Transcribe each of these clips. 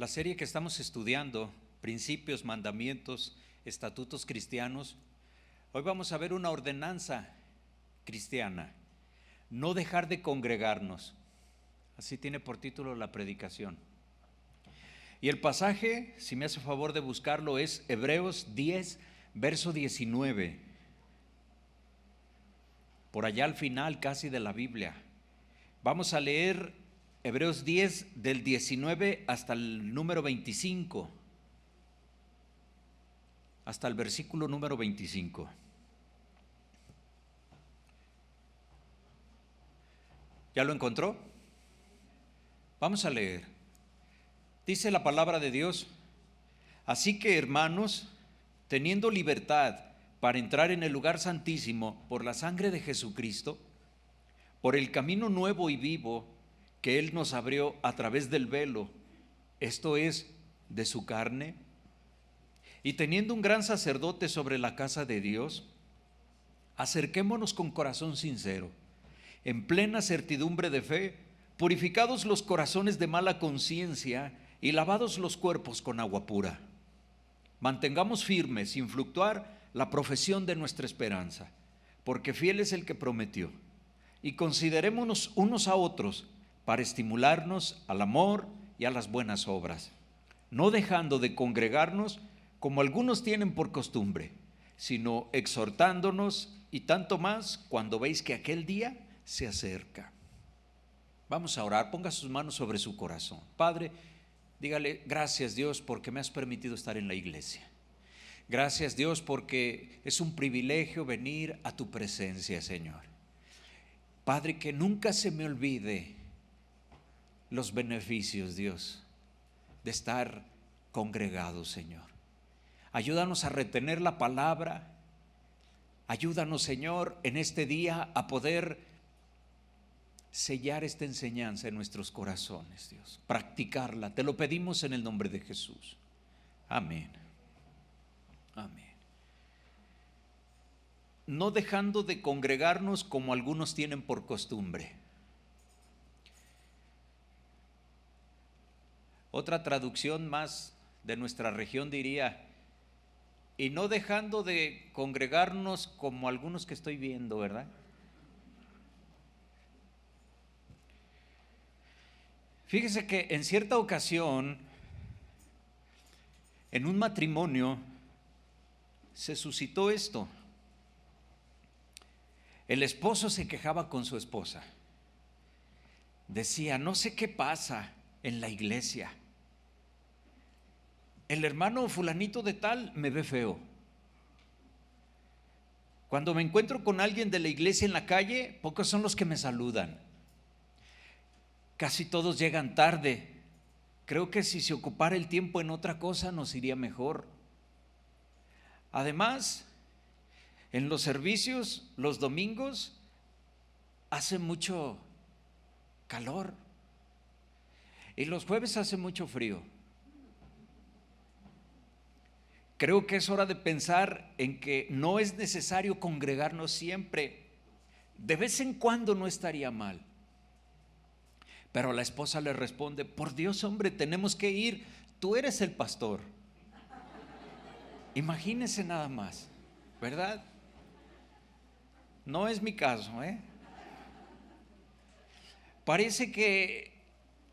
La serie que estamos estudiando, Principios, Mandamientos, Estatutos Cristianos, hoy vamos a ver una ordenanza cristiana: no dejar de congregarnos. Así tiene por título la predicación. Y el pasaje, si me hace favor de buscarlo, es Hebreos 10, verso 19. Por allá al final casi de la Biblia. Vamos a leer Hebreos 10 del 19 hasta el número 25. Hasta el versículo número 25. ¿Ya lo encontró? Vamos a leer. Dice la palabra de Dios: así que, hermanos, teniendo libertad para entrar en el lugar santísimo por la sangre de Jesucristo, por el camino nuevo y vivo que Él nos abrió a través del velo, esto es, de su carne, y teniendo un gran sacerdote sobre la casa de Dios, acerquémonos con corazón sincero, en plena certidumbre de fe, purificados los corazones de mala conciencia y lavados los cuerpos con agua pura. Mantengamos firme, sin fluctuar, la profesión de nuestra esperanza, porque fiel es el que prometió. Y considerémonos unos a otros para estimularnos al amor y a las buenas obras, no dejando de congregarnos como algunos tienen por costumbre, sino exhortándonos, y tanto más cuando veis que aquel día se acerca. Vamos a orar. Ponga sus manos sobre su corazón. Padre, dígale: gracias, Dios, porque me has permitido estar en la iglesia. Gracias, Dios, porque es un privilegio venir a tu presencia, Señor. Padre, que nunca se me olvide los beneficios, Dios, de estar congregados, Señor. Ayúdanos a retener la palabra. Ayúdanos, Señor, en este día a poder sellar esta enseñanza en nuestros corazones, Dios. Practicarla. Te lo pedimos en el nombre de Jesús. Amén. Amén. No dejando de congregarnos como algunos tienen por costumbre. Otra traducción más de nuestra región diría: y no dejando de congregarnos como algunos que estoy viendo, ¿verdad? Fíjese que en cierta ocasión, en un matrimonio, se suscitó esto. El esposo se quejaba con su esposa. Decía: no sé qué pasa en la iglesia. El hermano fulanito de tal me ve feo. Cuando me encuentro con alguien de la iglesia en la calle, pocos son los que me saludan. Casi todos llegan tarde. Creo que si se ocupara el tiempo en otra cosa nos iría mejor. Además, en los servicios, los domingos, hace mucho calor. Y los jueves hace mucho frío. Creo que es hora de pensar en que no es necesario congregarnos siempre. De vez en cuando no estaría mal. Pero la esposa le responde: por Dios, hombre, tenemos que ir. Tú eres el pastor. Imagínese nada más, ¿verdad? No es mi caso, ¿eh? Parece que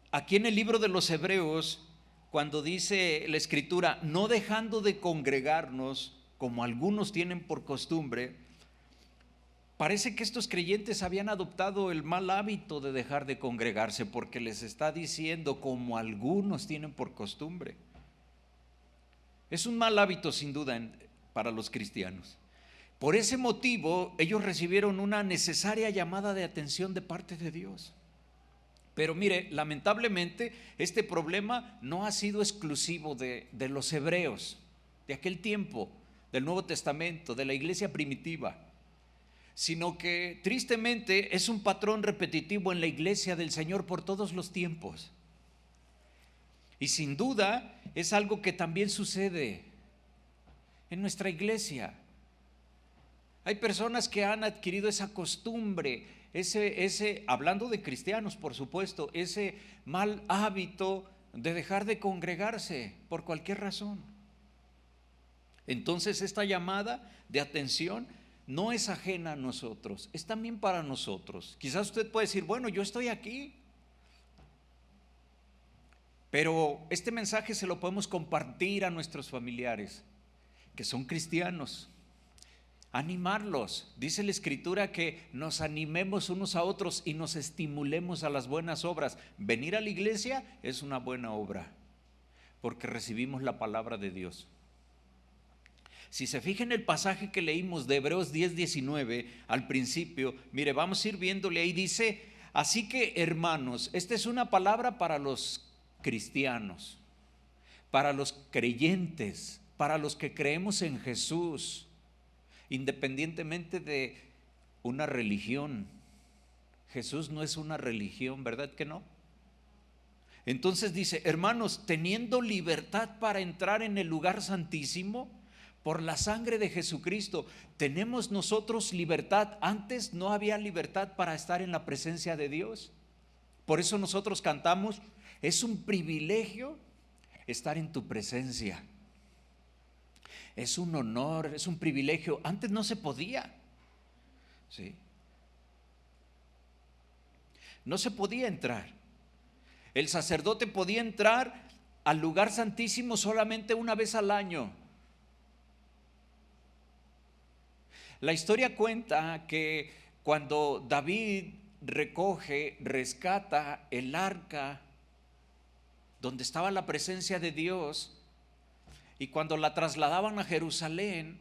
aquí en el libro de los Hebreos, cuando dice la Escritura, no dejando de congregarnos como algunos tienen por costumbre, parece que estos creyentes habían adoptado el mal hábito de dejar de congregarse, porque les está diciendo como algunos tienen por costumbre. Es un mal hábito sin duda para los cristianos. Por ese motivo ellos recibieron una necesaria llamada de atención de parte de Dios. Pero mire, lamentablemente este problema no ha sido exclusivo de los hebreos de aquel tiempo, del Nuevo Testamento, de la iglesia primitiva, sino que tristemente es un patrón repetitivo en la iglesia del Señor por todos los tiempos. Y sin duda es algo que también sucede en nuestra iglesia. Hay personas que han adquirido esa costumbre, hablando de cristianos, por supuesto, ese mal hábito de dejar de congregarse por cualquier razón. Entonces esta llamada de atención no es ajena a nosotros, es también para nosotros. Quizás usted puede decir, bueno, yo estoy aquí, pero este mensaje se lo podemos compartir a nuestros familiares que son cristianos, animarlos. Dice la Escritura que nos animemos unos a otros y nos estimulemos a las buenas obras. Venir a la iglesia es una buena obra, porque recibimos la palabra de Dios. Si se fija en el pasaje que leímos de Hebreos 10:19 al principio, mire, vamos a ir viéndole ahí, dice, así que hermanos, esta es una palabra para los cristianos, para los creyentes, para los que creemos en Jesús, independientemente de una religión. Jesús no es una religión, ¿verdad que no? Entonces dice, hermanos, teniendo libertad para entrar en el lugar santísimo, por la sangre de Jesucristo, tenemos nosotros libertad. Antes no había libertad para estar en la presencia de Dios. Por eso nosotros cantamos, es un privilegio estar en tu presencia. Es un honor, es un privilegio. Antes no se podía. ¿Sí? No se podía entrar. El sacerdote podía entrar al lugar santísimo solamente una vez al año. La historia cuenta que cuando David rescata el arca donde estaba la presencia de Dios, y cuando la trasladaban a Jerusalén,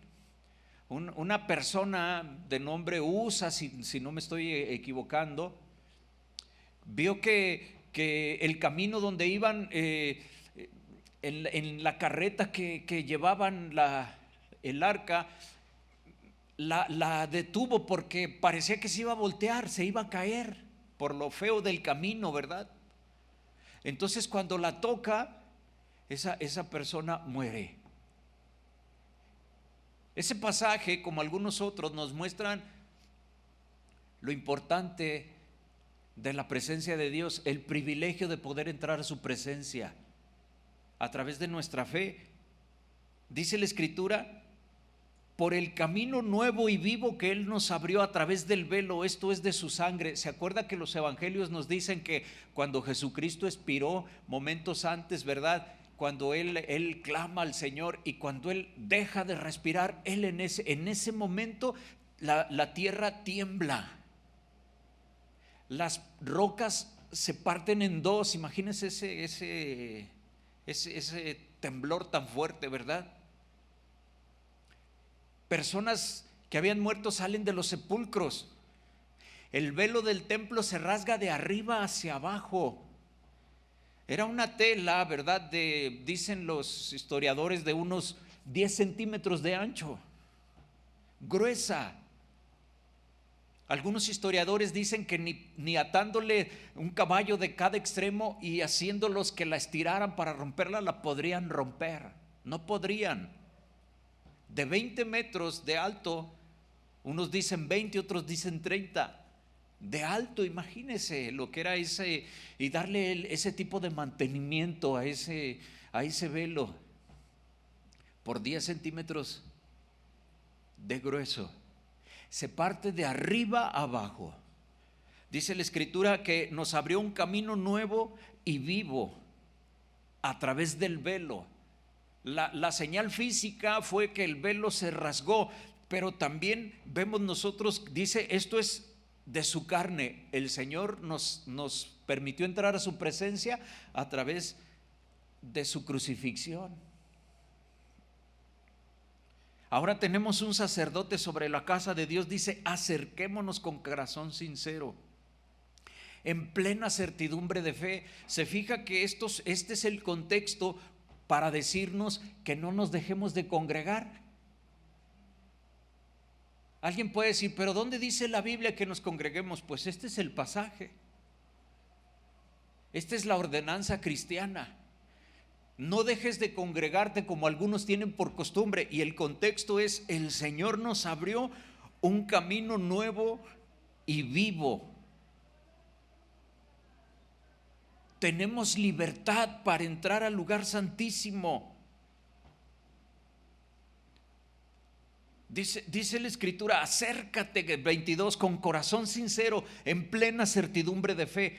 una persona de nombre Usa, si no me estoy equivocando, vio que el camino donde iban, en la carreta que llevaban el arca, la detuvo porque parecía que se iba a voltear, se iba a caer por lo feo del camino, ¿verdad? Entonces cuando la toca, esa persona muere. Ese pasaje, como algunos otros, nos muestran lo importante de la presencia de Dios, el privilegio de poder entrar a su presencia a través de nuestra fe. Dice la Escritura, por el camino nuevo y vivo que Él nos abrió a través del velo, esto es de su sangre. ¿Se acuerda que los evangelios nos dicen que cuando Jesucristo expiró momentos antes, verdad? Cuando Él clama al Señor y cuando Él deja de respirar, Él en ese momento la tierra tiembla. Las rocas se parten en dos. Imagínense ese temblor tan fuerte, ¿verdad? Personas que habían muerto salen de los sepulcros. El velo del templo se rasga de arriba hacia abajo. Era una tela, ¿verdad? Dicen los historiadores, de unos 10 centímetros de ancho, gruesa. Algunos historiadores dicen que ni atándole un caballo de cada extremo y haciéndolos que la estiraran para romperla, la podrían romper. No podrían. De 20 metros de alto, unos dicen 20, otros dicen 30 de alto. Imagínese lo que era ese, y darle ese tipo de mantenimiento a ese velo por 10 centímetros de grueso. Se parte de arriba a abajo. Dice la Escritura que nos abrió un camino nuevo y vivo a través del velo. La señal física fue que el velo se rasgó, pero también vemos nosotros, dice, esto es de su carne. El Señor nos permitió entrar a su presencia a través de su crucifixión. Ahora tenemos un sacerdote sobre la casa de Dios, dice, acerquémonos con corazón sincero, en plena certidumbre de fe. Se fija que este es el contexto para decirnos que no nos dejemos de congregar. Alguien puede decir, pero ¿dónde dice la Biblia que nos congreguemos? Pues este es el pasaje. Esta es la ordenanza cristiana. No dejes de congregarte como algunos tienen por costumbre. Y el contexto es, el Señor nos abrió un camino nuevo y vivo. tenemos libertad para entrar al lugar santísimo. Dice la Escritura, acércate, 22, con corazón sincero, en plena certidumbre de fe,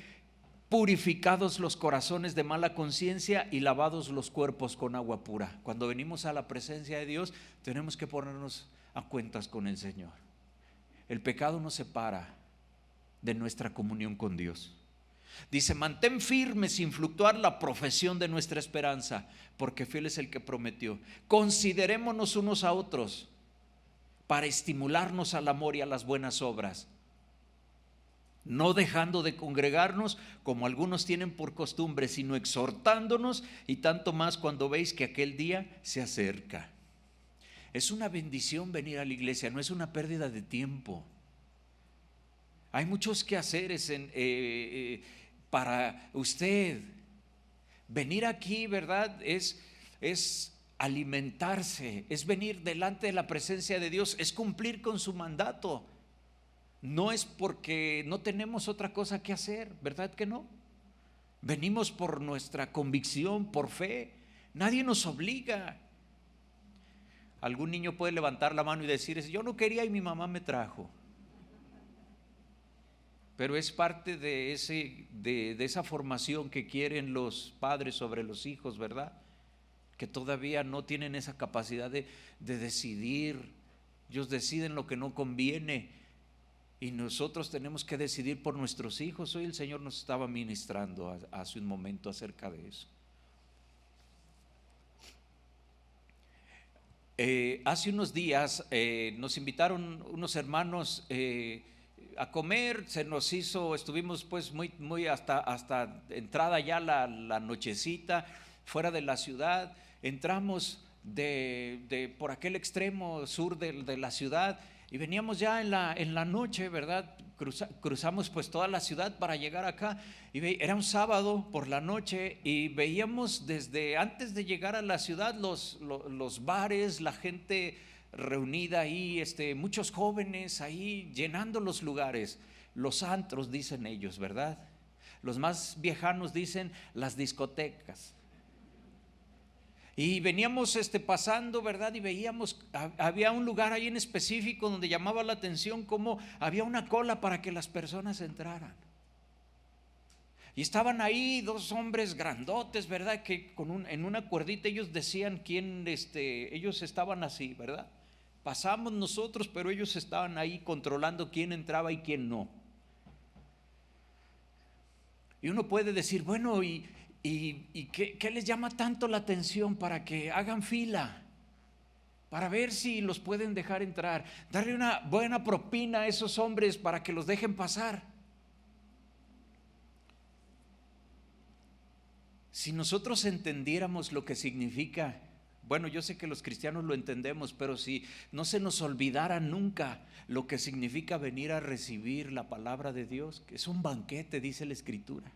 purificados los corazones de mala conciencia y lavados los cuerpos con agua pura. Cuando venimos a la presencia de Dios, tenemos que ponernos a cuentas con el Señor. El pecado nos separa de nuestra comunión con Dios. Dice, mantén firme sin fluctuar la profesión de nuestra esperanza, porque fiel es el que prometió. Considerémonos unos a otros para estimularnos al amor y a las buenas obras, no dejando de congregarnos como algunos tienen por costumbre, sino exhortándonos, y tanto más cuando veis que aquel día se acerca. Es una bendición venir a la iglesia, no es una pérdida de tiempo. Hay muchos quehaceres para usted. Venir aquí, ¿verdad? Es alimentarse, es venir delante de la presencia de Dios, es cumplir con su mandato. No es porque no tenemos otra cosa que hacer, ¿verdad que no? Venimos por nuestra convicción, por fe. Nadie nos obliga. Algún niño puede levantar la mano y decir, yo no quería y mi mamá me trajo. Pero es parte de esa formación que quieren los padres sobre los hijos, ¿verdad? Que todavía no tienen esa capacidad de decidir. Ellos deciden lo que no conviene y nosotros tenemos que decidir por nuestros hijos. Hoy el Señor nos estaba ministrando hace un momento acerca de eso. Hace unos días nos invitaron unos hermanos a comer. Estuvimos pues muy hasta entrada ya la nochecita, fuera de la ciudad. Entramos por aquel extremo sur de la ciudad y veníamos ya en la noche, ¿verdad? Cruzamos pues toda la ciudad para llegar acá, y era un sábado por la noche, y veíamos desde antes de llegar a la ciudad los bares, la gente reunida ahí, muchos jóvenes ahí llenando los lugares, los antros dicen ellos, ¿verdad? Los más viejanos dicen las discotecas. Y veníamos pasando, ¿verdad? Y veíamos, había un lugar ahí en específico donde llamaba la atención cómo había una cola para que las personas entraran. Y estaban ahí dos hombres grandotes, ¿verdad? Que en una cuerdita ellos decían quién, ellos estaban así, ¿verdad? Pasamos nosotros, pero ellos estaban ahí controlando quién entraba y quién no. Y uno puede decir, bueno, ¿y qué les llama tanto la atención para que hagan fila? Para ver si los pueden dejar entrar, darle una buena propina a esos hombres para que los dejen pasar. Si nosotros entendiéramos lo que significa, bueno, yo sé que los cristianos lo entendemos, pero si no se nos olvidara nunca lo que significa venir a recibir la palabra de Dios, que es un banquete, dice la Escritura.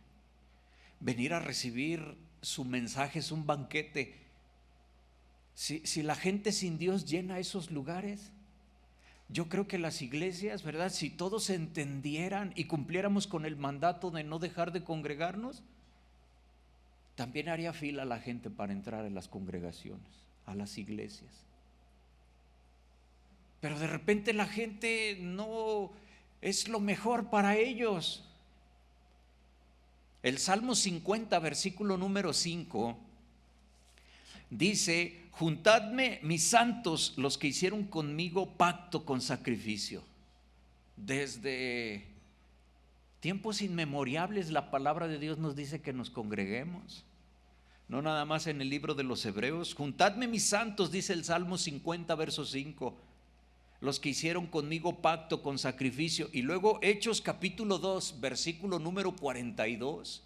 Venir a recibir su mensaje es un banquete. Si la gente sin Dios llena esos lugares, yo creo que las iglesias, ¿verdad? Si todos entendieran y cumpliéramos con el mandato de no dejar de congregarnos, también haría fila la gente para entrar en las congregaciones, a las iglesias. Pero de repente la gente no es lo mejor para ellos. El Salmo 50, versículo número 5, dice: juntadme mis santos, los que hicieron conmigo pacto con sacrificio. Desde tiempos inmemorables la palabra de Dios nos dice que nos congreguemos. No nada más en el libro de los Hebreos. Juntadme mis santos, dice el Salmo 50, verso 5, los que hicieron conmigo pacto con sacrificio. Y luego Hechos capítulo 2, versículo número 42.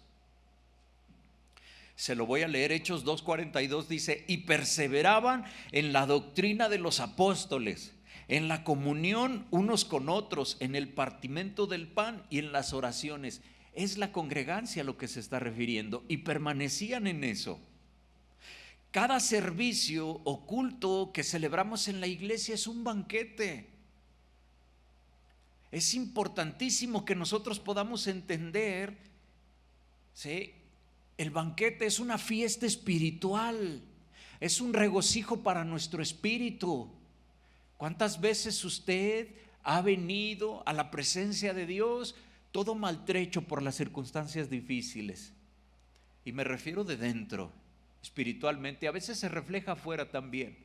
Se lo voy a leer. Hechos 2:42 dice: y perseveraban en la doctrina de los apóstoles, en la comunión unos con otros, en el partimiento del pan y en las oraciones. Es la congregancia a lo que se está refiriendo. Y permanecían en eso. Cada servicio o culto que celebramos en la iglesia es un banquete. Es importantísimo que nosotros podamos entender, ¿sí?, El banquete es una fiesta espiritual, es un regocijo para nuestro espíritu. ¿Cuántas veces usted ha venido a la presencia de Dios todo maltrecho por las circunstancias difíciles? Y me refiero de dentro, espiritualmente. A veces se refleja afuera también.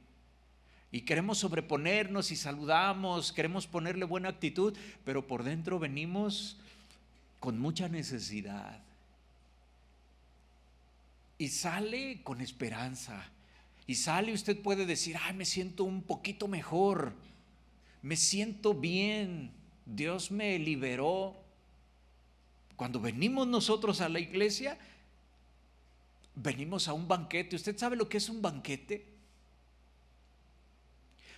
Y queremos sobreponernos y saludamos, queremos ponerle buena actitud, pero por dentro venimos con mucha necesidad. Y sale con esperanza. Y sale, usted puede decir, ay, me siento un poquito mejor, me siento bien, Dios me liberó. Cuando venimos nosotros a la iglesia, venimos a un banquete. ¿Usted sabe lo que es un banquete?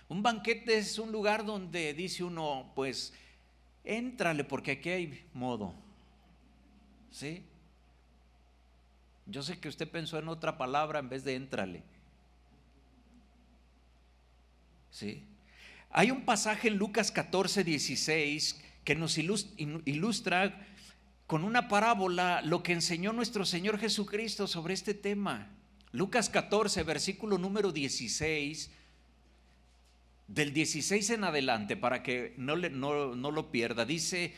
Un banquete es un lugar donde dice uno, pues, éntrale porque aquí hay modo. ¿Sí? Yo sé que usted pensó en otra palabra en vez de éntrale. ¿Sí? Hay un pasaje en Lucas 14:16 que nos ilustra con una parábola lo que enseñó nuestro Señor Jesucristo sobre este tema. Lucas 14, versículo número 16, del 16 en adelante, para que no lo pierda. Dice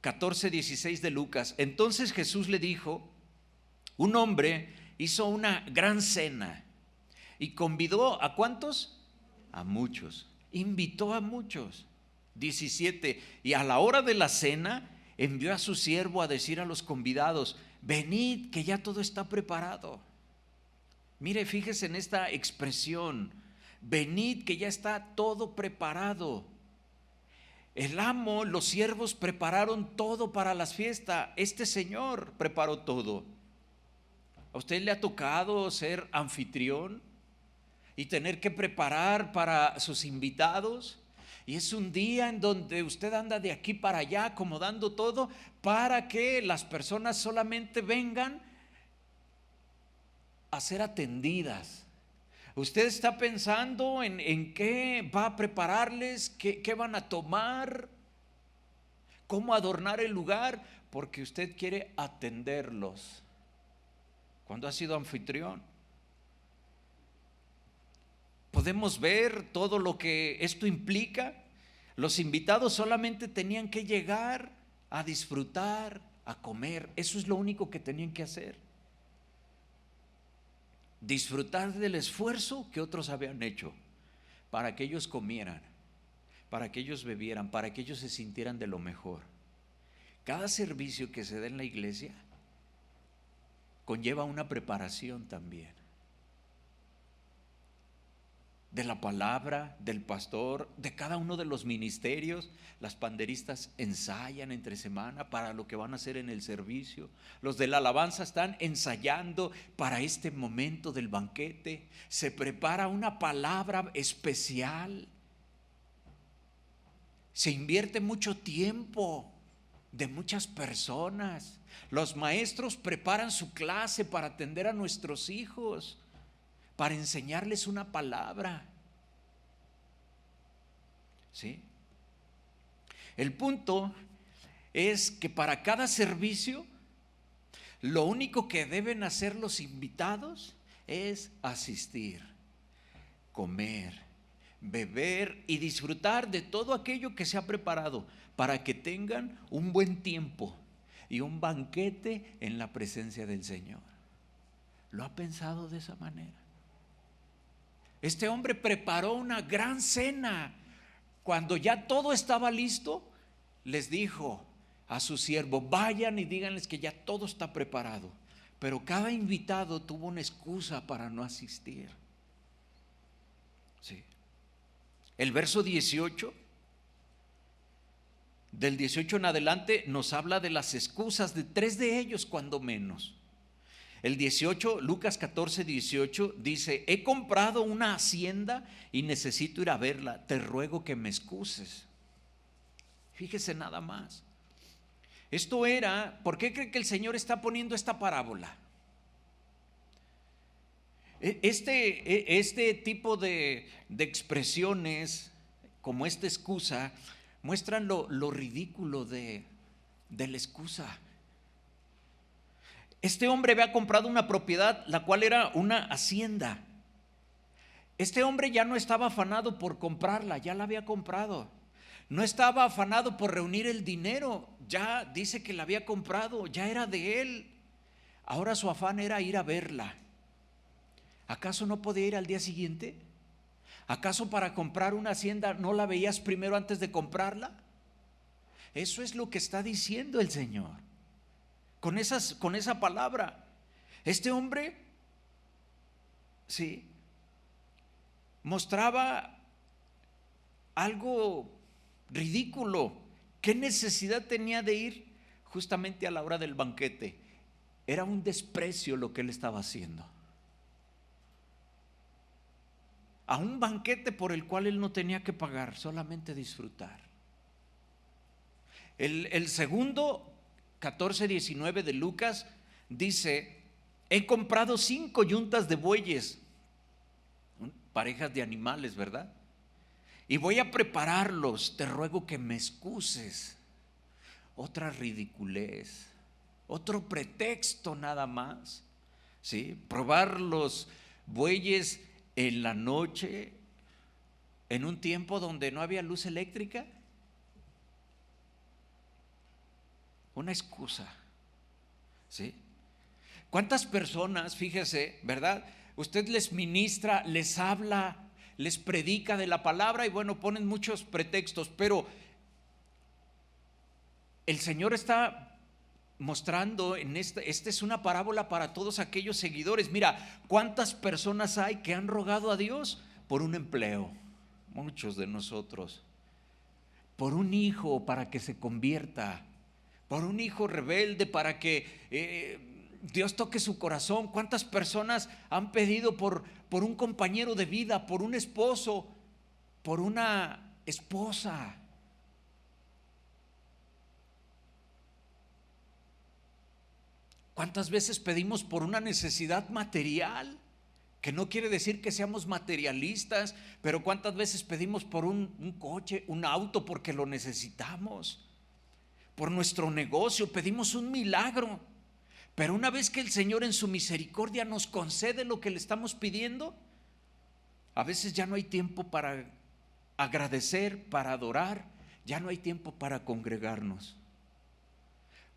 14:16 de Lucas: entonces Jesús le dijo, un hombre hizo una gran cena y convidó ¿a cuántos? A muchos. Invitó a muchos. 17. Y a la hora de la cena envió a su siervo a decir a los convidados, venid que ya todo está preparado. Mire, fíjese en esta expresión, venid que ya está todo preparado. El amo, los siervos prepararon todo para las fiestas. Este señor preparó todo. ¿A usted le ha tocado ser anfitrión y tener que preparar para sus invitados? Y es un día en donde usted anda de aquí para allá acomodando todo para que las personas solamente vengan a ser atendidas. Usted está pensando en qué va a prepararles, qué van a tomar, cómo adornar el lugar, porque usted quiere atenderlos. Cuando ha sido anfitrión, podemos ver todo lo que esto implica. Los invitados solamente tenían que llegar a disfrutar, a comer. Eso es lo único que tenían que hacer. Disfrutar del esfuerzo que otros habían hecho para que ellos comieran, para que ellos bebieran, para que ellos se sintieran de lo mejor. Cada servicio que se da en la iglesia conlleva una preparación también. De la palabra, del pastor, de cada uno de los ministerios. Las panderistas ensayan entre semana para lo que van a hacer en el servicio. Los de la alabanza están ensayando para este momento del banquete. Se prepara una palabra especial. Se invierte mucho tiempo de muchas personas. Los maestros preparan su clase para atender a nuestros hijos, para enseñarles una palabra. ¿Sí? El punto es que para cada servicio, lo único que deben hacer los invitados es asistir, comer, beber y disfrutar de todo aquello que se ha preparado para que tengan un buen tiempo y un banquete en la presencia del Señor. ¿Lo ha pensado de esa manera? Este hombre preparó una gran cena. Cuando ya todo estaba listo, les dijo a su siervo, vayan y díganles que ya todo está preparado. Pero cada invitado tuvo una excusa para no asistir. Sí. El verso 18, del 18 en adelante, nos habla de las excusas de 3 de ellos, cuando menos. El 18, Lucas 14:18 dice, he comprado una hacienda y necesito ir a verla, te ruego que me excuses. Fíjese nada más. Esto era, ¿por qué cree que el Señor está poniendo esta parábola? Este tipo de expresiones, como esta excusa, muestran lo ridículo de la excusa. Este hombre había comprado una propiedad, la cual era una hacienda. Este hombre ya no estaba afanado por comprarla, ya la había comprado. No estaba afanado por reunir el dinero, ya dice que la había comprado, ya era de él. Ahora su afán era ir a verla. ¿Acaso no podía ir al día siguiente? ¿Acaso para comprar una hacienda no la veías primero antes de comprarla? Eso es lo que está diciendo el Señor con esa palabra. Este hombre, sí, mostraba algo ridículo. ¿Qué necesidad tenía de ir justamente a la hora del banquete? Era un desprecio lo que él estaba haciendo. A un banquete por el cual él no tenía que pagar, solamente disfrutar. El segundo, 14:19 de Lucas, dice: he comprado 5 yuntas de bueyes, parejas de animales, ¿verdad? Y voy a prepararlos, te ruego que me excuses. Otra ridiculez, otro pretexto nada más, ¿sí? Probar los bueyes en la noche, en un tiempo donde no había luz eléctrica. Una excusa, ¿sí? ¿Cuántas personas, fíjese, verdad? Usted les ministra, les habla, les predica de la palabra y bueno, ponen muchos pretextos, pero el Señor está mostrando en esta es una parábola para todos aquellos seguidores. Mira, ¿cuántas personas hay que han rogado a Dios por un empleo? Muchos de nosotros. Por un hijo para que se convierta, por un hijo rebelde para que Dios toque su corazón. ¿Cuántas personas han pedido por un compañero de vida, por un esposo, por una esposa? ¿Cuántas veces pedimos por una necesidad material? Que no quiere decir que seamos materialistas, pero ¿cuántas veces pedimos por un coche, un auto, porque lo necesitamos? Por nuestro negocio pedimos un milagro. Pero una vez que el Señor en su misericordia nos concede lo que le estamos pidiendo, a veces ya no hay tiempo para agradecer, para adorar, ya no hay tiempo para congregarnos.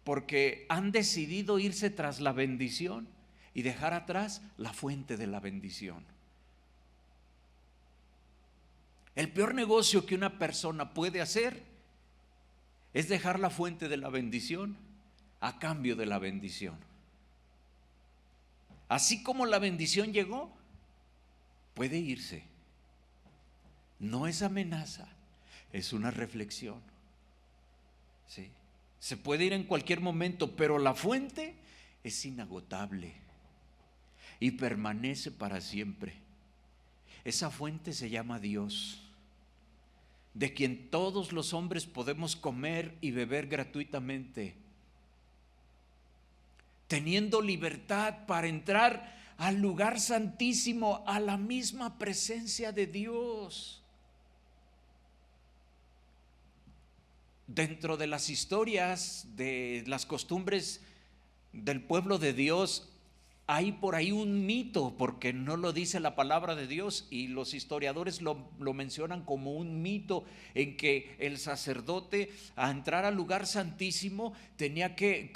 Porque han decidido irse tras la bendición y dejar atrás la fuente de la bendición. El peor negocio que una persona puede hacer es dejar la fuente de la bendición a cambio de la bendición. Así como la bendición llegó, puede irse. No es amenaza, es una reflexión. ¿Sí? Se puede ir en cualquier momento, pero la fuente es inagotable y permanece para siempre. Esa fuente se llama Dios, de quien todos los hombres podemos comer y beber gratuitamente, teniendo libertad para entrar al lugar santísimo, a la misma presencia de Dios. Dentro de las historias, de las costumbres del pueblo de Dios, hay por ahí un mito, porque no lo dice la palabra de Dios, y los historiadores lo mencionan como un mito, en que el sacerdote, a entrar al lugar santísimo, tenía que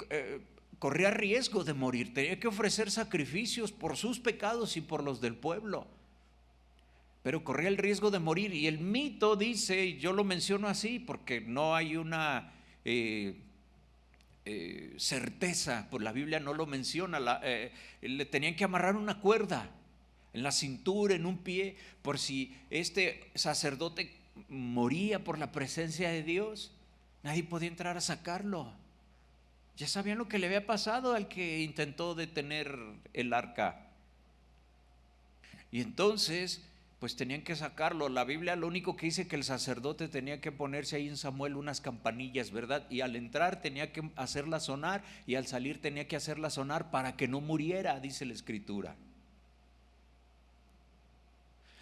corría riesgo de morir, tenía que ofrecer sacrificios por sus pecados y por los del pueblo, pero corría el riesgo de morir. Y el mito dice, yo lo menciono así porque no hay una certeza, pues la Biblia no lo menciona, le tenían que amarrar una cuerda en la cintura, en un pie, por si este sacerdote moría por la presencia de Dios, nadie podía entrar a sacarlo. Ya sabían lo que le había pasado al que intentó detener el arca. Y entonces, pues tenían que sacarlo. La Biblia lo único que dice que el sacerdote tenía que ponerse ahí en Samuel unas campanillas, ¿verdad? Y al entrar tenía que hacerla sonar y al salir tenía que hacerla sonar para que no muriera, dice la Escritura.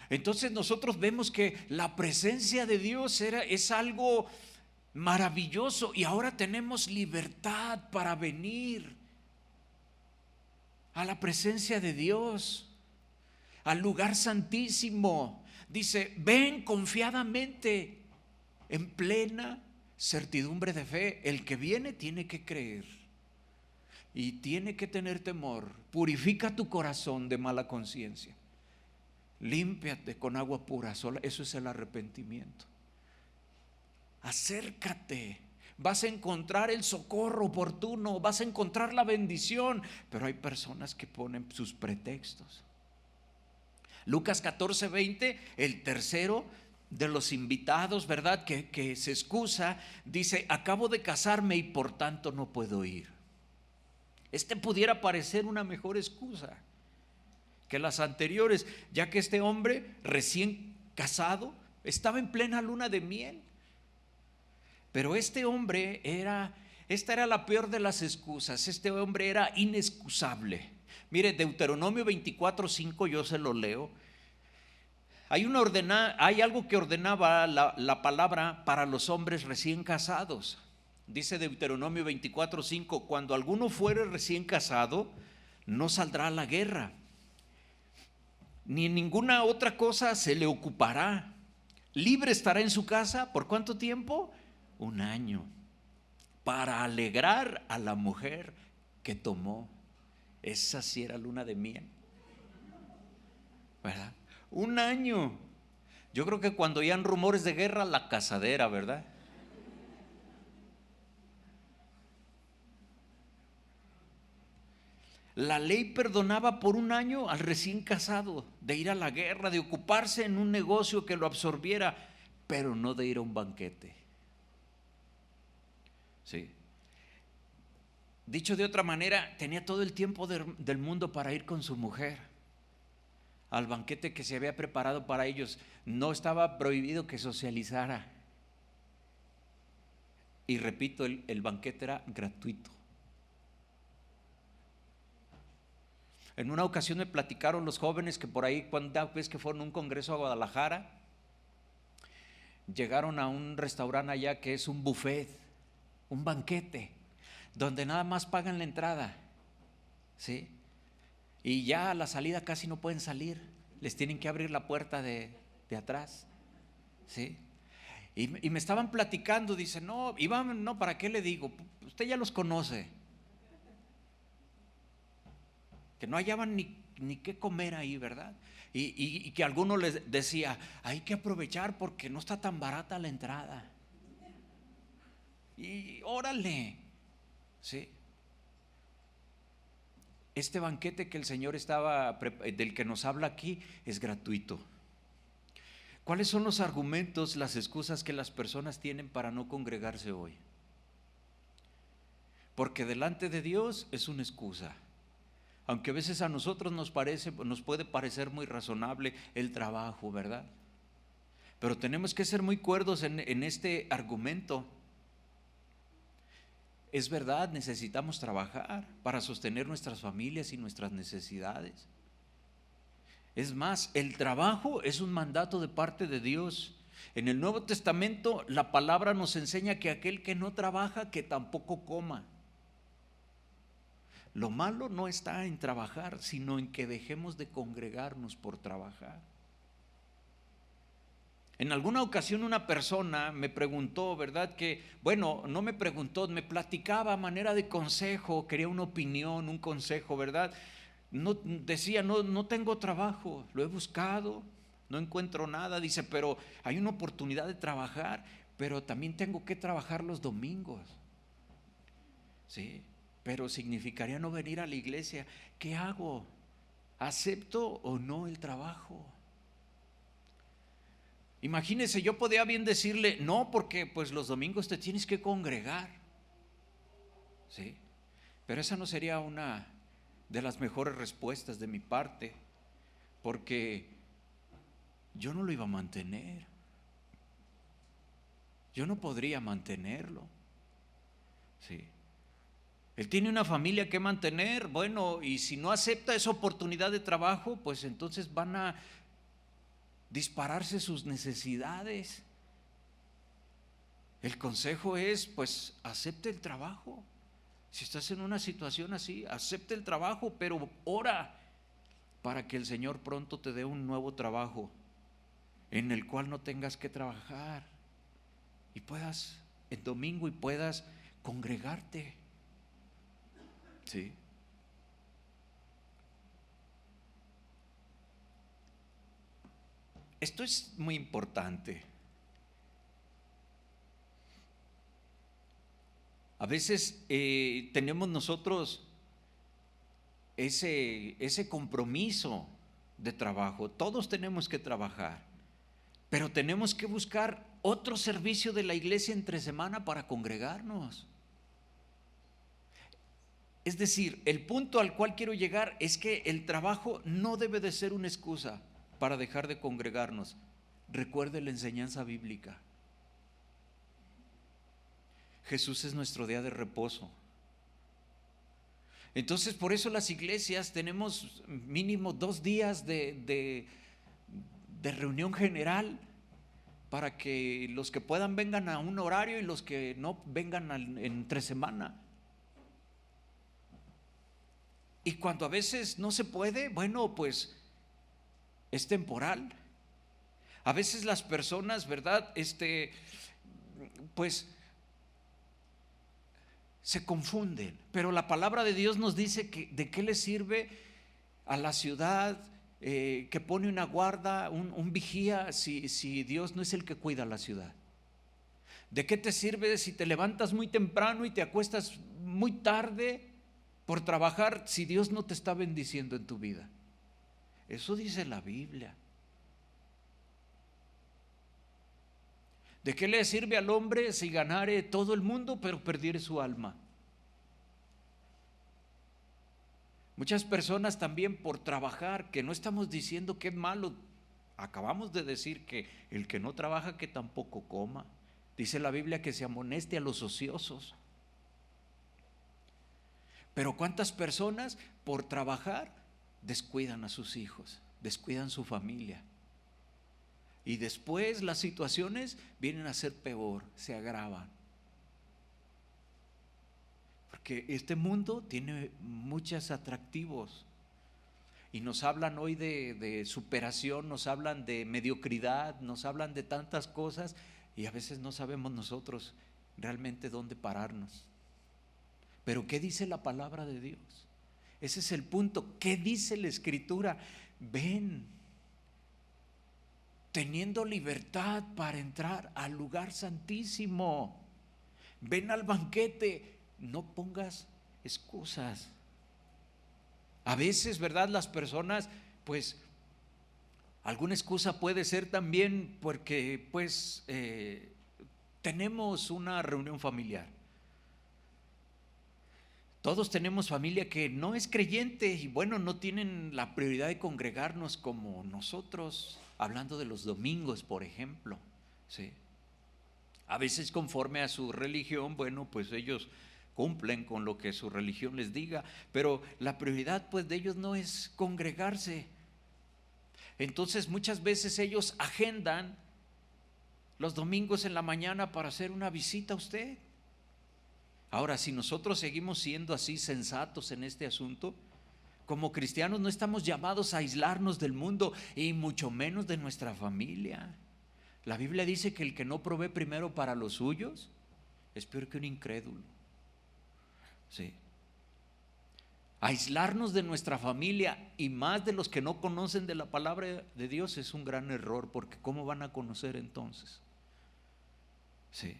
Entonces nosotros vemos que la presencia de Dios es algo maravilloso, y ahora tenemos libertad para venir. a la presencia de Dios, al lugar santísimo. Dice, ven confiadamente, en plena certidumbre de fe. El que viene tiene que creer y tiene que tener temor. Purifica tu corazón de mala conciencia. Límpiate con agua pura, eso es el arrepentimiento. Acércate, vas a encontrar el socorro oportuno, vas a encontrar la bendición. Pero hay personas que ponen sus pretextos. Lucas 14:20, el tercero de los invitados, ¿verdad? Que se excusa, dice, acabo de casarme y por tanto no puedo ir. Este pudiera parecer una mejor excusa que las anteriores, ya que este hombre recién casado estaba en plena luna de miel. Pero este hombre esta era la peor de las excusas. Este hombre era inexcusable. Mire, Deuteronomio 24:5, yo se lo leo. Hay algo que ordenaba la palabra para los hombres recién casados. Dice Deuteronomio 24:5, cuando alguno fuere recién casado, no saldrá a la guerra, ni en ninguna otra cosa se le ocupará. Libre estará en su casa, ¿por cuánto tiempo? 1 año, para alegrar a la mujer que tomó. Esa sí era luna de miel, ¿verdad? 1 año. Yo creo que cuando oían rumores de guerra, la casadera, ¿verdad? La ley perdonaba por 1 año al recién casado de ir a la guerra, de ocuparse en un negocio que lo absorbiera, pero no de ir a un banquete. Sí. Dicho de otra manera, tenía todo el tiempo del mundo para ir con su mujer al banquete que se había preparado para ellos. No estaba prohibido que socializara. Y repito, el banquete era gratuito. En una ocasión me platicaron los jóvenes que por ahí, cuando vez que fueron a un congreso a Guadalajara, llegaron a un restaurante allá que es un buffet, un banquete, donde nada más pagan la entrada, ¿sí? Y ya a la salida casi no pueden salir, les tienen que abrir la puerta de atrás, ¿sí? Y me estaban platicando, dice, no, Iván, no, ¿para qué le digo? Usted ya los conoce. Que no hallaban ni qué comer ahí, ¿verdad? Y que alguno les decía, hay que aprovechar porque no está tan barata la entrada. Y órale, ¿sí? Este banquete que el Señor del que nos habla aquí, es gratuito. ¿Cuáles son los argumentos, las excusas que las personas tienen para no congregarse hoy? Porque delante de Dios es una excusa. Aunque a veces a nosotros nos puede parecer muy razonable el trabajo, ¿verdad? Pero tenemos que ser muy cuerdos en este argumento. Es verdad, necesitamos trabajar para sostener nuestras familias y nuestras necesidades. Es más, el trabajo es un mandato de parte de Dios. En el Nuevo Testamento la palabra nos enseña que aquel que no trabaja, que tampoco coma. Lo malo no está en trabajar, sino en que dejemos de congregarnos por trabajar. En alguna ocasión una persona me preguntó, ¿verdad? No me preguntó, me platicaba a manera de consejo, quería una opinión, un consejo, ¿verdad? Decía, no tengo trabajo, lo he buscado, no encuentro nada. Dice, pero hay una oportunidad de trabajar, pero también tengo que trabajar los domingos. Sí. Pero significaría no venir a la iglesia. ¿Qué hago? ¿Acepto o no el trabajo? Imagínese, yo podía bien decirle, no, porque pues los domingos te tienes que congregar. ¿Sí? Pero esa no sería una de las mejores respuestas de mi parte, porque yo no lo iba a mantener. Yo no podría mantenerlo. ¿Sí? Él tiene una familia que mantener, bueno, y si no acepta esa oportunidad de trabajo, pues entonces van a dispararse sus necesidades. El consejo es, pues, acepte el trabajo, Si estás en una situación así, acepta el trabajo, pero ora para que el Señor pronto te dé un nuevo trabajo en el cual no tengas que trabajar y puedas el domingo y puedas congregarte. ¿Sí? Esto es muy importante. A veces tenemos nosotros ese compromiso de trabajo. Todos tenemos que trabajar, pero tenemos que buscar otro servicio de la iglesia entre semana para congregarnos. Es decir, el punto al cual quiero llegar es que el trabajo no debe de ser una excusa para dejar de congregarnos. Recuerde la enseñanza bíblica. Jesús es nuestro día de reposo. Entonces, por eso las iglesias tenemos mínimo 2 días de reunión general, para que los que puedan vengan a un horario y los que no vengan entre semana. Y cuando a veces no se puede, bueno, pues es temporal. A veces las personas, ¿verdad? Pues se confunden, pero la palabra de Dios nos dice que de qué le sirve a la ciudad que pone una guarda, un vigía, si Dios no es el que cuida la ciudad. ¿De qué te sirve si te levantas muy temprano y te acuestas muy tarde por trabajar si Dios no te está bendiciendo en tu vida? Eso dice la Biblia. ¿De qué le sirve al hombre si ganare todo el mundo pero perdiere su alma? Muchas personas también por trabajar, que no estamos diciendo que es malo, acabamos de decir que el que no trabaja que tampoco coma. Dice la Biblia que se amoneste a los ociosos. Pero ¿cuántas personas por trabajar descuidan a sus hijos, descuidan su familia? Y después las situaciones vienen a ser peor, se agravan. Porque este mundo tiene muchos atractivos. Y nos hablan hoy de superación, nos hablan de mediocridad, nos hablan de tantas cosas, y a veces no sabemos nosotros realmente dónde pararnos. Pero ¿qué dice la palabra de Dios? Ese es el punto. ¿Qué dice la Escritura? Ven, teniendo libertad para entrar al lugar santísimo. Ven al banquete, no pongas excusas. A veces, ¿verdad? Las personas, pues, alguna excusa puede ser también porque, pues, tenemos una reunión familiar. Todos tenemos familia que no es creyente y bueno, no tienen la prioridad de congregarnos como nosotros, hablando de los domingos, por ejemplo, ¿sí? A veces conforme a su religión, bueno, pues ellos cumplen con lo que su religión les diga, pero la prioridad pues de ellos no es congregarse. Entonces muchas veces ellos agendan los domingos en la mañana para hacer una visita a usted. Ahora, si nosotros seguimos siendo así sensatos en este asunto, como cristianos no estamos llamados a aislarnos del mundo y mucho menos de nuestra familia. La Biblia dice que el que no provee primero para los suyos es peor que un incrédulo. Sí. Aislarnos de nuestra familia y más de los que no conocen de la palabra de Dios es un gran error, porque ¿cómo van a conocer entonces? Sí.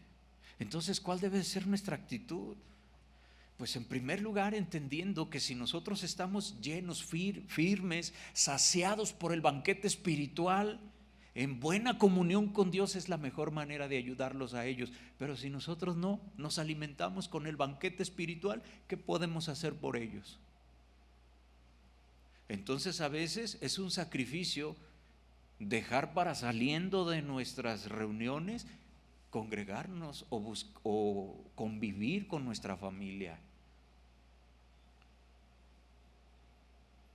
Entonces, ¿cuál debe ser nuestra actitud? Pues en primer lugar entendiendo que si nosotros estamos llenos, firmes, saciados por el banquete espiritual, en buena comunión con Dios, es la mejor manera de ayudarlos a ellos. Pero si nosotros no nos alimentamos con el banquete espiritual, ¿qué podemos hacer por ellos? Entonces a veces es un sacrificio dejar para saliendo de nuestras reuniones congregarnos o convivir con nuestra familia.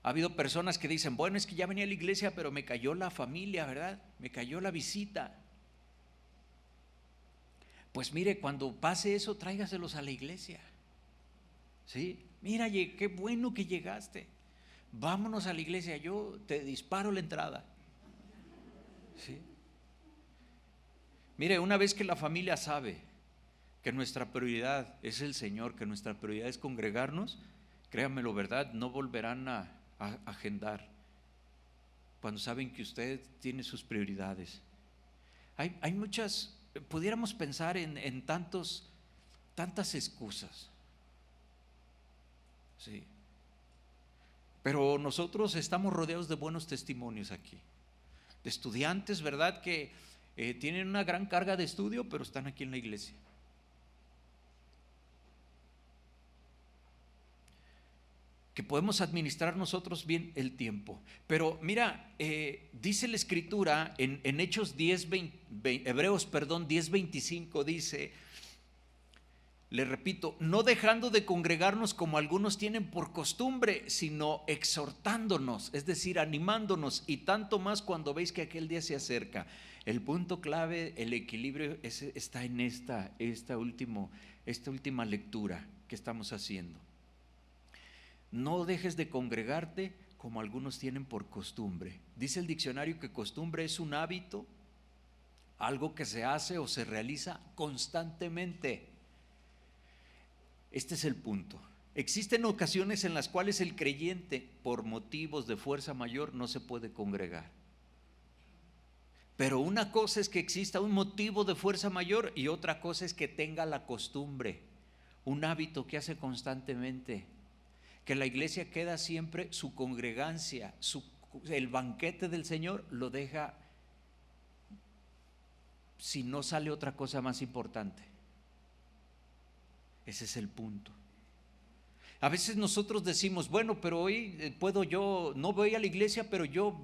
Ha habido personas que dicen, bueno, es que ya venía a la iglesia, pero me cayó la familia, ¿verdad? Me cayó la visita. Pues mire, cuando pase eso, tráigaselos a la iglesia. ¿Sí? Mira, qué bueno que llegaste. Vámonos a la iglesia, yo te disparo la entrada. ¿Sí? Mire, una vez que la familia sabe que nuestra prioridad es el Señor, que nuestra prioridad es congregarnos, créanmelo, ¿verdad? No volverán a agendar cuando saben que usted tiene sus prioridades. Hay muchas, pudiéramos pensar en tantas excusas. Sí. Pero nosotros estamos rodeados de buenos testimonios aquí, de estudiantes, ¿verdad? Que tienen una gran carga de estudio, pero están aquí en la iglesia. Que podemos administrar nosotros bien el tiempo. Pero mira, dice la Escritura en Hechos 10, Hebreos 10:25, dice, le repito, no dejando de congregarnos como algunos tienen por costumbre, sino exhortándonos, es decir, animándonos, y tanto más cuando veis que aquel día se acerca. El punto clave, el equilibrio está en esta última lectura que estamos haciendo. No dejes de congregarte como algunos tienen por costumbre. Dice el diccionario que costumbre es un hábito, algo que se hace o se realiza constantemente. Este es el punto. Existen ocasiones en las cuales el creyente, por motivos de fuerza mayor, no se puede congregar. Pero una cosa es que exista un motivo de fuerza mayor y otra cosa es que tenga la costumbre, un hábito que hace constantemente. Que la iglesia queda siempre, su congregancia, el banquete del Señor lo deja, si no sale otra cosa más importante. Ese es el punto. A veces nosotros decimos, bueno, pero hoy no voy a la iglesia, pero yo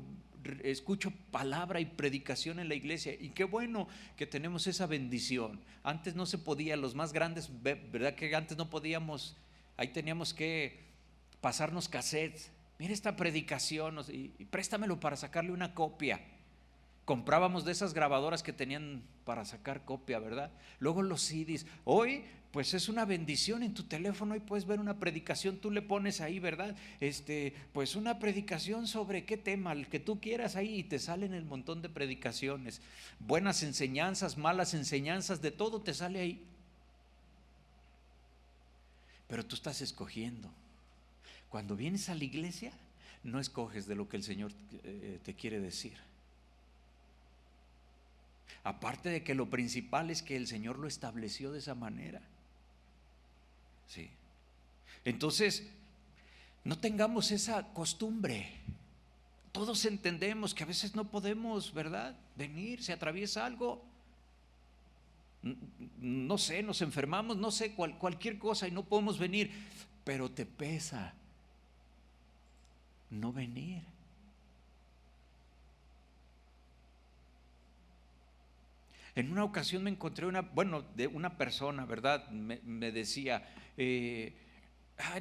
escucho palabra y predicación en la iglesia, y qué bueno que tenemos esa bendición. Antes no se podía, los más grandes, ¿verdad que antes no podíamos? Ahí teníamos que pasarnos cassettes, mira esta predicación y préstamelo para sacarle una copia. Comprábamos de esas grabadoras que tenían para sacar copia, ¿verdad? Luego los CDs. Hoy pues es una bendición, en tu teléfono y puedes ver una predicación, tú le pones ahí, ¿verdad? Pues una predicación sobre qué tema, el que tú quieras ahí, y te salen el montón de predicaciones, buenas enseñanzas, malas enseñanzas, de todo te sale ahí. Pero tú estás escogiendo. Cuando vienes a la iglesia, no escoges de lo que el Señor te quiere decir. Aparte de que lo principal es que el Señor lo estableció de esa manera. Sí. Entonces, no tengamos esa costumbre. Todos entendemos que a veces no podemos, ¿verdad? Venir, se atraviesa algo. No sé, nos enfermamos, no sé, cualquier cosa y no podemos venir. Pero te pesa no venir. En una ocasión me encontré de una persona, ¿verdad? Me decía,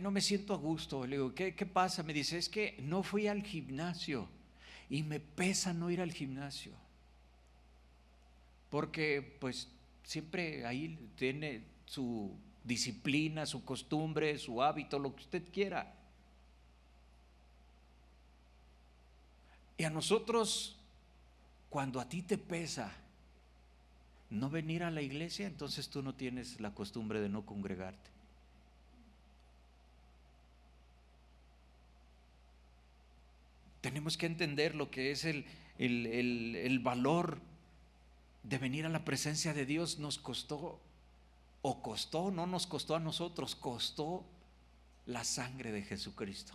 no me siento a gusto. Le digo, ¿qué pasa? Me dice, es que no fui al gimnasio y me pesa no ir al gimnasio. Porque pues siempre ahí tiene su disciplina, su costumbre, su hábito, lo que usted quiera. Y a nosotros, cuando a ti te pesa no venir a la iglesia, entonces tú no tienes la costumbre de no congregarte. Tenemos que entender lo que es el valor de venir a la presencia de Dios. Nos costó, no nos costó a nosotros, costó la sangre de Jesucristo.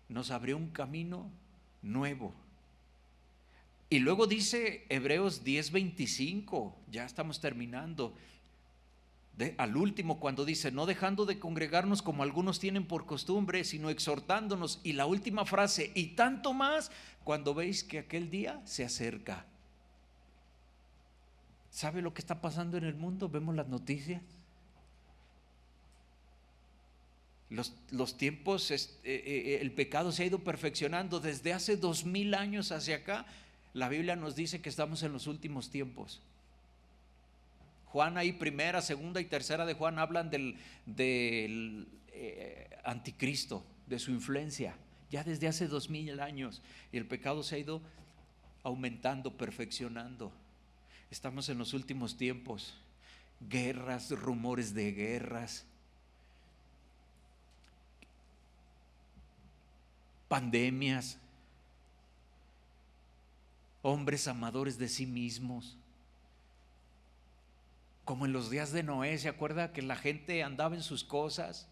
Nos abrió un camino nuevo. Y luego dice Hebreos 10:25, ya estamos terminando, al último, cuando dice, no dejando de congregarnos como algunos tienen por costumbre, sino exhortándonos. Y la última frase, y tanto más cuando veis que aquel día se acerca. ¿Sabe lo que está pasando en el mundo? Vemos las noticias. Los tiempos, el pecado se ha ido perfeccionando desde hace 2000 años hacia acá. La Biblia nos dice que estamos en los últimos tiempos. Juan ahí, primera, segunda y tercera de Juan hablan del anticristo, de su influencia, ya desde hace 2000 años, y el pecado se ha ido aumentando, perfeccionando. Estamos en los últimos tiempos, guerras, rumores de guerras, pandemias, hombres amadores de sí mismos, como en los días de Noé. ¿Se acuerda que la gente andaba en sus cosas?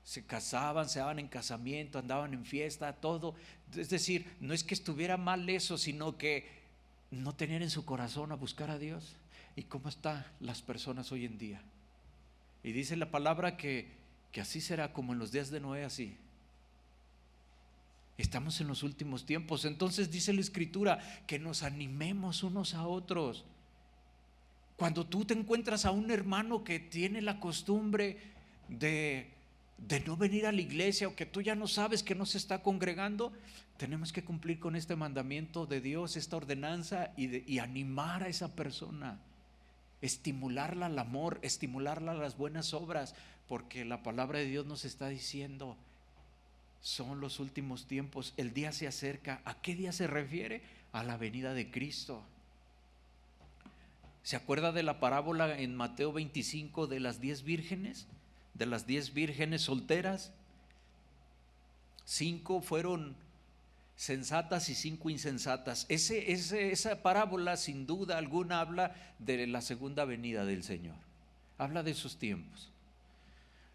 Se casaban, se daban en casamiento, andaban en fiesta, todo. Es decir, no es que estuviera mal eso, sino que no tenían en su corazón a buscar a Dios. ¿Y cómo están las personas hoy en día? Y dice la palabra que así será, como en los días de Noé, así. Estamos en los últimos tiempos. Entonces dice la Escritura que nos animemos unos a otros. Cuando tú te encuentras a un hermano que tiene la costumbre de no venir a la iglesia, o que tú ya no sabes que no se está congregando, tenemos que cumplir con este mandamiento de Dios, esta ordenanza, y animar a esa persona, estimularla al amor, estimularla a las buenas obras, porque la palabra de Dios nos está diciendo: son los últimos tiempos, el día se acerca. ¿A qué día se refiere? A la venida de Cristo. ¿Se acuerda de la parábola en Mateo 25 de las 10 vírgenes? De las 10 vírgenes solteras, 5 fueron sensatas y 5 insensatas. Esa parábola sin duda alguna habla de la segunda venida del Señor, habla de esos tiempos.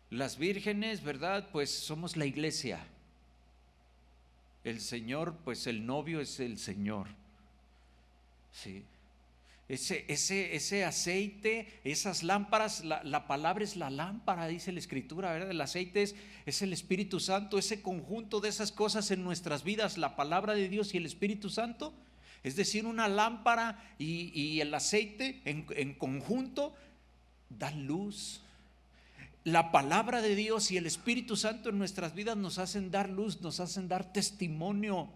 Las vírgenes, ¿verdad? Pues somos la iglesia. El Señor, pues el novio es el Señor. Sí. Ese aceite, esas lámparas, la palabra es la lámpara, dice la Escritura, ¿verdad? El aceite es el Espíritu Santo, ese conjunto de esas cosas en nuestras vidas, la palabra de Dios y el Espíritu Santo. Es decir, una lámpara y el aceite en conjunto dan luz. La palabra de Dios y el Espíritu Santo en nuestras vidas nos hacen dar luz, nos hacen dar testimonio.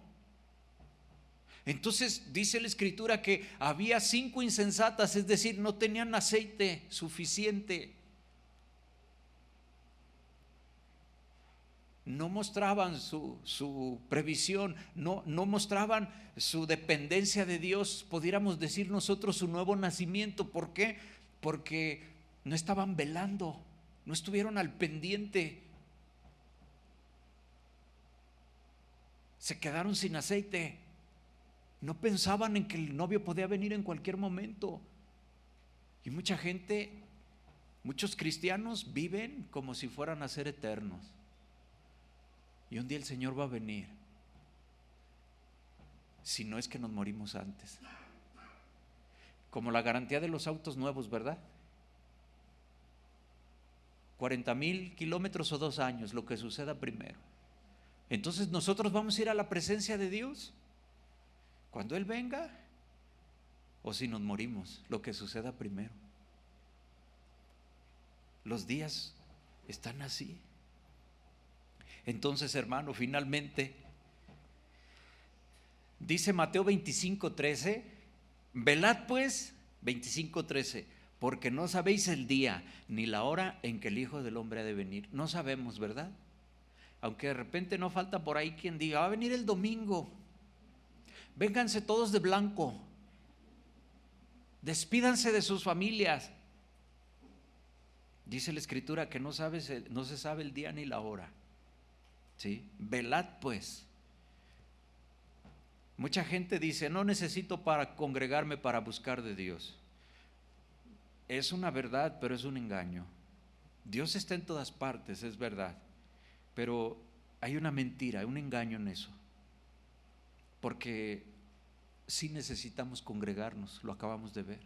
Entonces dice la Escritura que había 5 insensatas, es decir, no tenían aceite suficiente. No mostraban su previsión, no mostraban su dependencia de Dios, pudiéramos decir nosotros su nuevo nacimiento. ¿Por qué? Porque no estaban velando, no estuvieron al pendiente. Se quedaron sin aceite. No pensaban en que el novio podía venir en cualquier momento. Y mucha gente, muchos cristianos viven como si fueran a ser eternos. Y un día el Señor va a venir, si no es que nos morimos antes. Como la garantía de los autos nuevos, ¿verdad? 40,000 kilómetros o 2 años, lo que suceda primero. Entonces nosotros vamos a ir a la presencia de Dios cuando Él venga, o si nos morimos, lo que suceda primero. Los días están así. Entonces, hermano, finalmente dice Mateo 25:13, velad pues, 25:13, porque no sabéis el día ni la hora en que el Hijo del Hombre ha de venir. No sabemos, ¿verdad? Aunque de repente no falta por ahí quien diga: va a venir el domingo, vénganse todos de blanco, despídanse de sus familias. Dice la Escritura que no se sabe el día ni la hora. ¿Sí? Velad pues. Mucha gente dice: no necesito para congregarme para buscar de Dios. Es una verdad, pero es un engaño. Dios está en todas partes, es verdad, pero hay una mentira, un engaño en eso. Porque sí necesitamos congregarnos, lo acabamos de ver.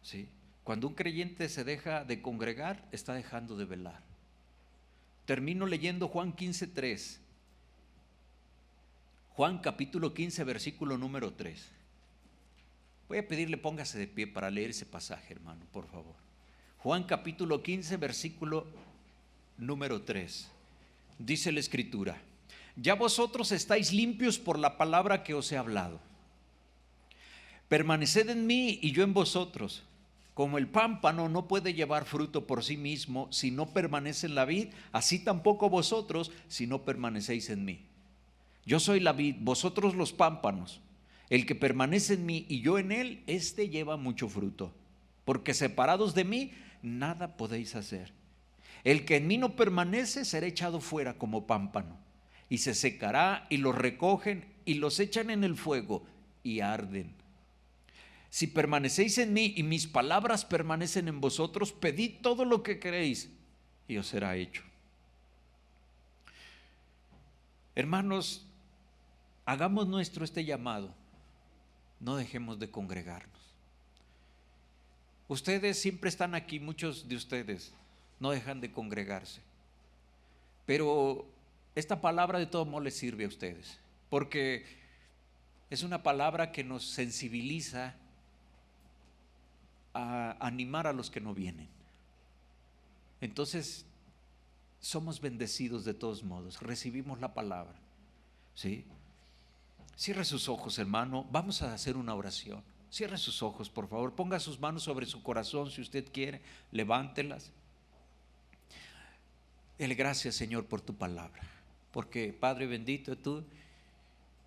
¿Sí? Cuando un creyente se deja de congregar, está dejando de velar. Termino leyendo Juan 15:3. Juan capítulo 15, versículo número 3. Voy a pedirle, póngase de pie para leer ese pasaje, hermano, por favor. Juan capítulo 15, versículo número 3. Dice la Escritura: ya vosotros estáis limpios por la palabra que os he hablado. Permaneced en mí y yo en vosotros. Como el pámpano no puede llevar fruto por sí mismo si no permanece en la vid, así tampoco vosotros si no permanecéis en mí. Yo soy la vid, vosotros los pámpanos. El que permanece en mí y yo en él, éste lleva mucho fruto, porque separados de mí nada podéis hacer. El que en mí no permanece será echado fuera como pámpano, y se secará, y los recogen y los echan en el fuego y arden. Si permanecéis en mí y mis palabras permanecen en vosotros, pedid todo lo que queréis y os será hecho. Hermanos, hagamos nuestro este llamado. No dejemos de congregarnos. Ustedes siempre están aquí, muchos de ustedes no dejan de congregarse. Pero esta palabra de todo modo les sirve a ustedes, porque es una palabra que nos sensibiliza a animar a los que no vienen. Entonces somos bendecidos de todos modos, recibimos la palabra, ¿sí? Cierre sus ojos, hermano, vamos a hacer una oración. Cierre sus ojos, por favor, ponga sus manos sobre su corazón si usted quiere, levántelas. Dele gracias, Señor, por tu palabra, porque Padre bendito, tú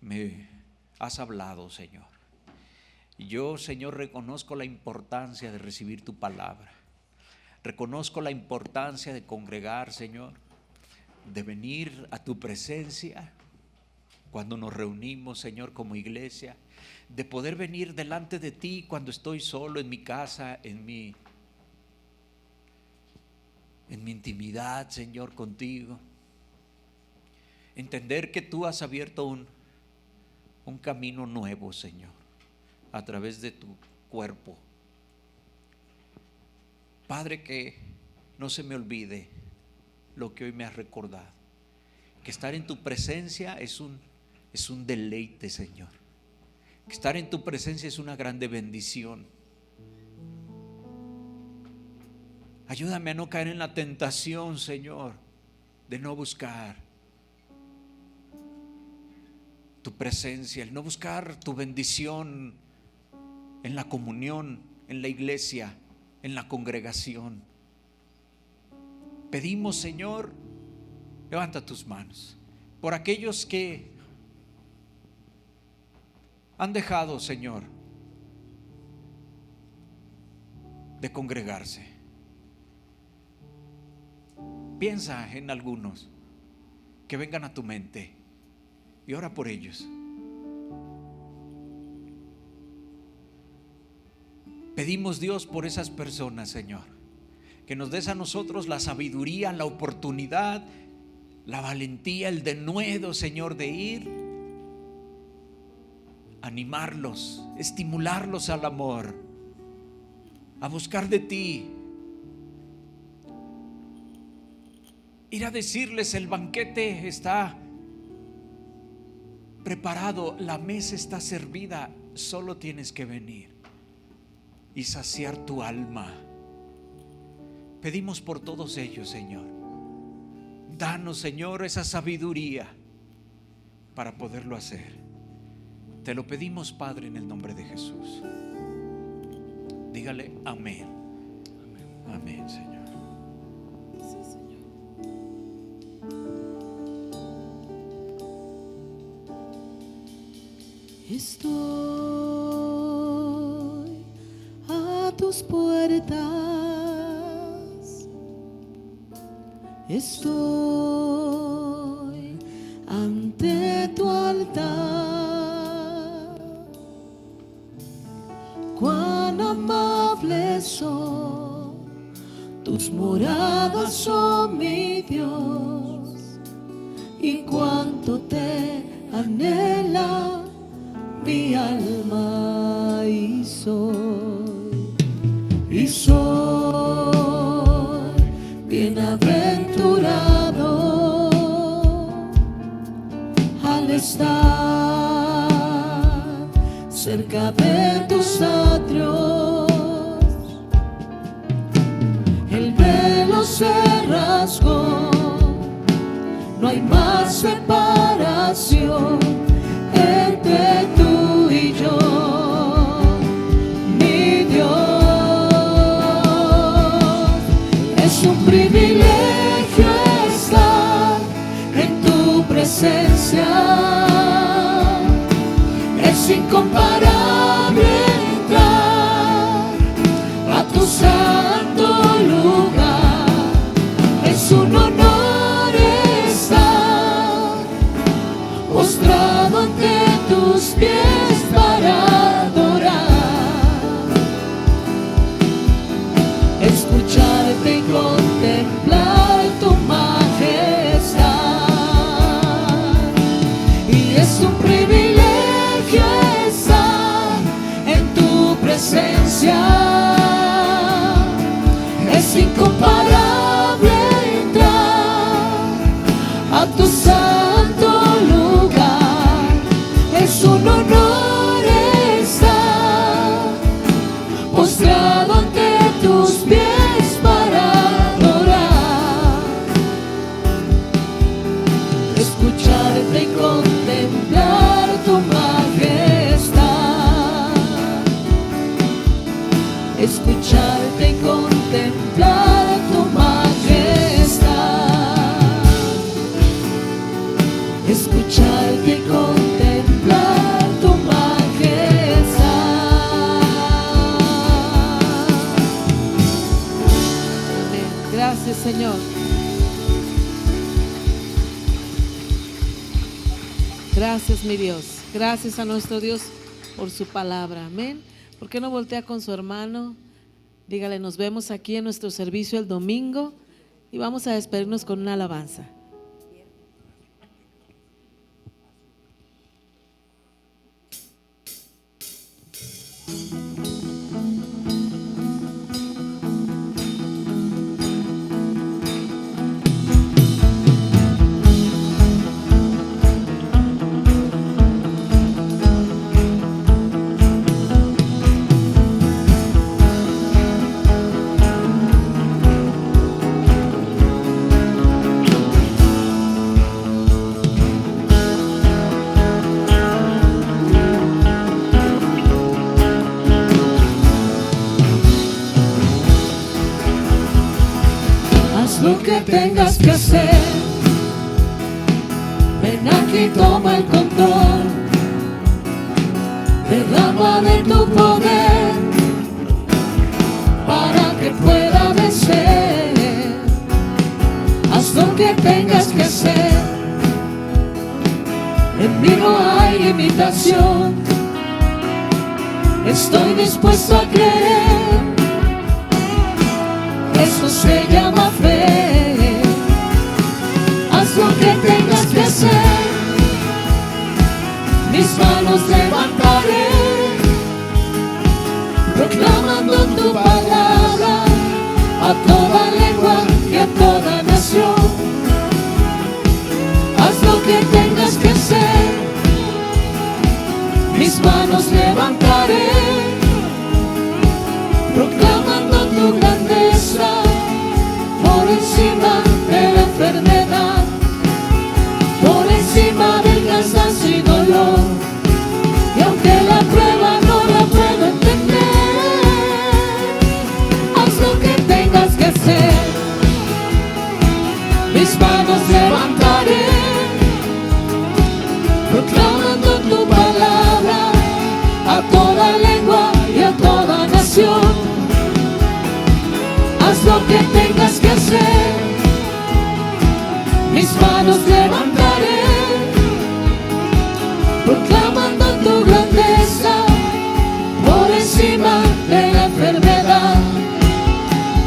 me has hablado, Señor. Y yo, Señor, reconozco la importancia de recibir tu palabra. Reconozco la importancia de congregar, Señor, de venir a tu presencia cuando nos reunimos, Señor, como iglesia, de poder venir delante de ti cuando estoy solo en mi casa, en mi intimidad, Señor, contigo. Entender que tú has abierto un camino nuevo, Señor, a través de tu cuerpo. Padre, que no se me olvide lo que hoy me has recordado, que estar en tu presencia es un deleite, Señor, que estar en tu presencia es una grande bendición. Ayúdame a no caer en la tentación, Señor, de no buscar tu presencia, el no buscar tu bendición en la comunión, en la iglesia, en la congregación. Pedimos, Señor, levanta tus manos por aquellos que han dejado, Señor, de congregarse. Piensa en algunos que vengan a tu mente y ora por ellos. Pedimos, Dios, por esas personas, Señor, que nos des a nosotros la sabiduría, la oportunidad, la valentía, el denuedo, Señor, de ir, animarlos, estimularlos al amor, a buscar de ti, ir a decirles: el banquete está preparado, la mesa está servida, solo tienes que venir y saciar tu alma. Pedimos por todos ellos, Señor. Danos, Señor, esa sabiduría para poderlo hacer. Te lo pedimos, Padre, en el nombre de Jesús. Dígale amén. Amén, amén, Señor. Sí, Señor. Estoy a tus puertas, estoy ante tu altar. Cuán amables son tus moradas, oh mi Dios, y cuánto te anhela mi alma, y soy bienaventurado al estar cerca de tus atrios. El velo se rasgó, no hay más separación entre tú y yo. incomparable entrar a tu santo lugar. Es un honor estar postrado ante tus pies para adorar, escucharte y contemplar tu majestad. Y es un privilegio estar en tu presencia. Es incomparable entrar a tu santo lugar. Es un honor estar postrado ante tus pies para adorar, escucharte y contemplar tu majestad, escucharte y contemplar tu majestad, escucharte y contemplar tu majestad. Amén. Gracias, Señor. Gracias, mi Dios. Gracias a nuestro Dios por su palabra. Amén. ¿Por qué no voltea con su hermano? Dígale, nos vemos aquí en nuestro servicio el domingo y vamos a despedirnos con una alabanza. Lo que tengas que hacer, ven aquí, toma el control, derrama de tu poder para que pueda vencer. Haz lo que tengas que hacer, en mí no hay limitación, estoy dispuesto a creer. Eso se llama fe. Haz lo que tengas que hacer, mis manos levantaré, proclamando tu palabra a toda lengua y a toda nación. Haz lo que tengas que hacer, mis manos levantaré, proclamando tu grandeza por encima de la enfermedad, por encima del cansancio y dolor. Y aunque la prueba no la puedo entender, haz lo que tengas que hacer, mis manos levantaré, proclamando tu palabra a toda lengua y a toda nación. Haz lo que tengas que hacer, mis manos levantaré, proclamando tu grandeza por encima de la enfermedad,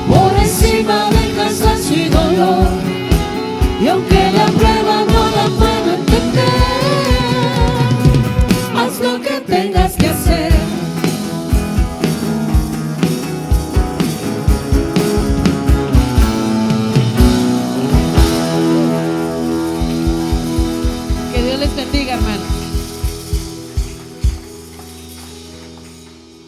por encima del cansancio y dolor. Y aunque la prueba no la puedo entender, haz lo que tengas que hacer.